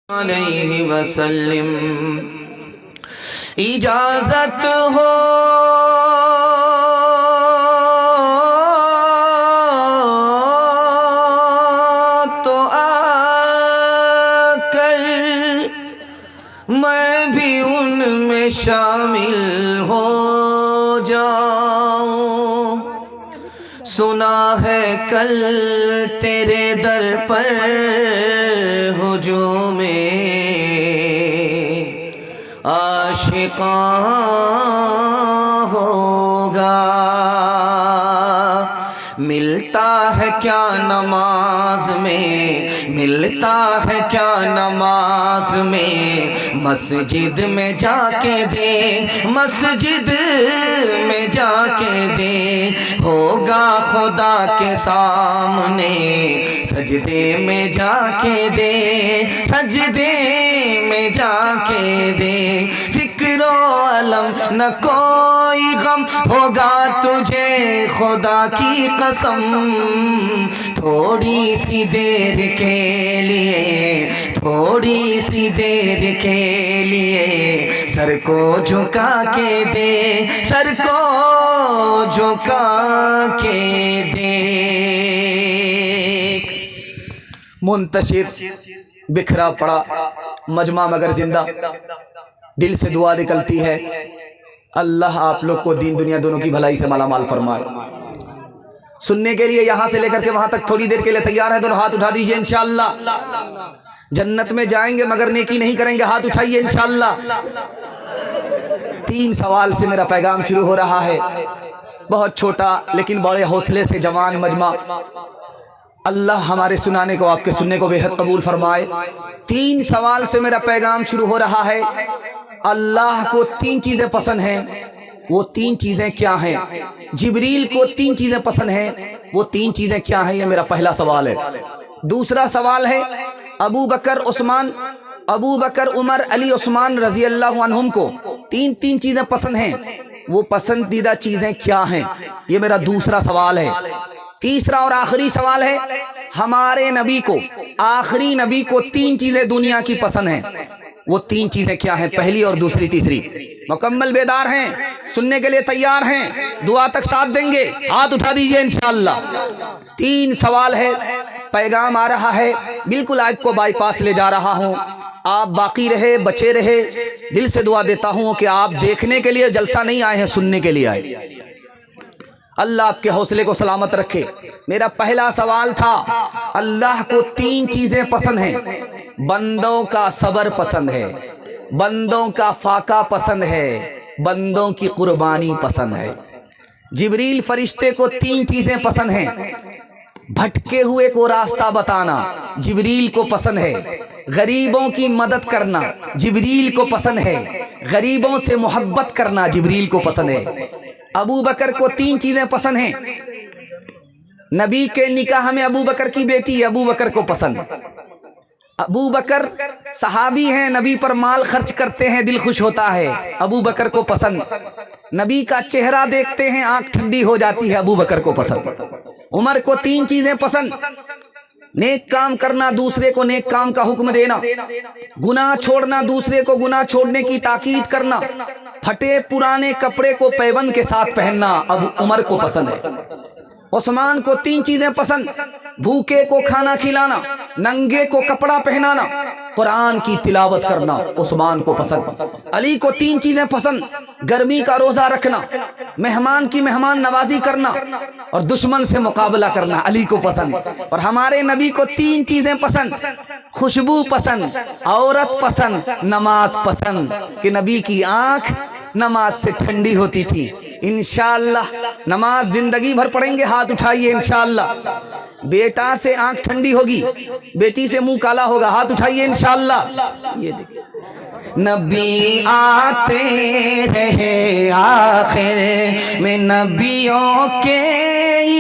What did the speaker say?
علیہ وسلم اجازت ہو تو آ کر میں بھی ان میں شامل ہو جاؤں۔ سنا ہے کل تیرے در پر ہجوم عاشقاں ہوگا، ملتا ہے کیا نماز میں، ملتا ہے کیا نماز میں، مسجد میں جا کے دے، مسجد میں جا کے دے، ہوگا خدا کے سامنے سجدے میں جا کے دے، سجدے میں جا کے دے، فکر و علم نہ کوئی غم ہوگا تجھے خدا کی قسم، تھوڑی سی دیر کے لیے، تھوڑی سی دیر کے لیے سر کو جھکا کے دے، سر کو جھکا کے دے۔ منتشر بکھرا پڑا مجمع مگر زندہ، دل سے دعا نکلتی ہے اللہ آپ لوگ کو دین دنیا دونوں کی بھلائی سے مالا مال فرمائے۔ سننے کے لیے یہاں سے لے کر کے وہاں تک تھوڑی دیر کے لیے تیار ہے؟ دونوں ہاتھ اٹھا دیجئے انشاءاللہ۔ جنت میں جائیں گے مگر نیکی نہیں کریں گے، ہاتھ اٹھائیے انشاءاللہ۔ 3 سوال سے میرا پیغام شروع ہو رہا ہے، بہت چھوٹا لیکن بڑے حوصلے سے جوان مجمع، اللہ ہمارے سنانے کو آپ کے سننے کو بے حد قبول فرمائے۔ 3 سوال سے میرا پیغام شروع ہو رہا ہے۔ اللہ کو 3 چیزیں پسند ہیں، وہ 3 چیزیں کیا ہیں؟ جبریل کو 3 چیزیں پسند ہیں، وہ 3 چیزیں کیا ہیں؟ یہ میرا پہلا سوال ہے۔ دوسرا سوال ہے ابو بکر عمر علی عثمان رضی اللہ عنہم کو 3 چیزیں پسند ہیں، وہ پسندیدہ چیزیں کیا ہیں؟ یہ میرا دوسرا سوال ہے۔ تیسرا اور آخری سوال ہے ہمارے نبی کو، آخری نبی کو 3 چیزیں دنیا کی پسند ہیں، وہ 3 چیزیں کیا ہیں؟ پہلی اور دوسری تیسری۔ مکمل بیدار ہیں؟ سننے کے لیے تیار ہیں؟ دعا تک ساتھ دیں گے؟ ہاتھ اٹھا دیجئے انشاءاللہ۔ 3 سوال ہے، پیغام آ رہا ہے، بالکل آج کو بائی پاس لے جا رہا ہوں، آپ باقی رہے، بچے رہے، دل سے دعا دیتا ہوں کہ آپ دیکھنے کے لیے جلسہ نہیں آئے ہیں، سننے کے لیے آئے۔ اللہ آپ کے حوصلے کو سلامت رکھے۔ میرا پہلا سوال تھا اللہ کو 3 چیزیں پسند ہیں، بندوں کا صبر پسند ہے، بندوں کا فاقہ پسند ہے، بندوں کی قربانی پسند ہے۔ جبریل فرشتے کو 3 چیزیں پسند ہیں، بھٹکے ہوئے کو راستہ بتانا جبریل کو پسند ہے، غریبوں کی مدد کرنا جبریل کو پسند ہے، غریبوں سے محبت کرنا جبریل کو پسند ہے۔ ابو بکر کو 3 چیزیں پسند ہیں، نبی کے نکاح میں ابو بکر کی بیٹی ابو بکر کو پسند، ابو بکر صحابی ہیں، نبی پر مال خرچ کرتے ہیں، دل خوش ہوتا ہے، ابو بکر کو پسند، نبی کا چہرہ دیکھتے ہیں آنکھ ٹھنڈی ہو جاتی ہے، ابو بکر کو پسند۔ عمر کو 3 چیزیں پسند، نیک کام کرنا، دوسرے کو نیک کام کا حکم دینا، گناہ چھوڑنا، دوسرے کو گناہ چھوڑنے کی تاکید کرنا، پھٹے پرانے کپڑے کو پیوند کے ساتھ پہننا اب عمر کو پسند ہے۔ عثمان کو 3 چیزیں پسند، بھوکے کو کھانا کھلانا، ننگے کو کپڑا پہنانا، قرآن کی تلاوت کرنا عثمان کو پسند۔ علی کو 3 چیزیں پسند، گرمی کا روزہ رکھنا، مہمان کی مہمان نوازی کرنا اور دشمن سے مقابلہ کرنا علی کو پسند۔ اور ہمارے نبی کو 3 چیزیں پسند، خوشبو پسند، عورت پسند، نماز پسند، کہ نبی کی آنکھ نماز سے ٹھنڈی ہوتی تھی۔ انشاءاللہ نماز زندگی بھر پڑھیں گے، ہاتھ اٹھائیے انشاءاللہ۔ بیٹا سے آنکھ ٹھنڈی ہوگی، بیٹی سے منہ کالا ہوگا، ہاتھ اٹھائیے انشاءاللہ۔ یہ دیکھیں نبی آتے رہے، آخر میں نبیوں کے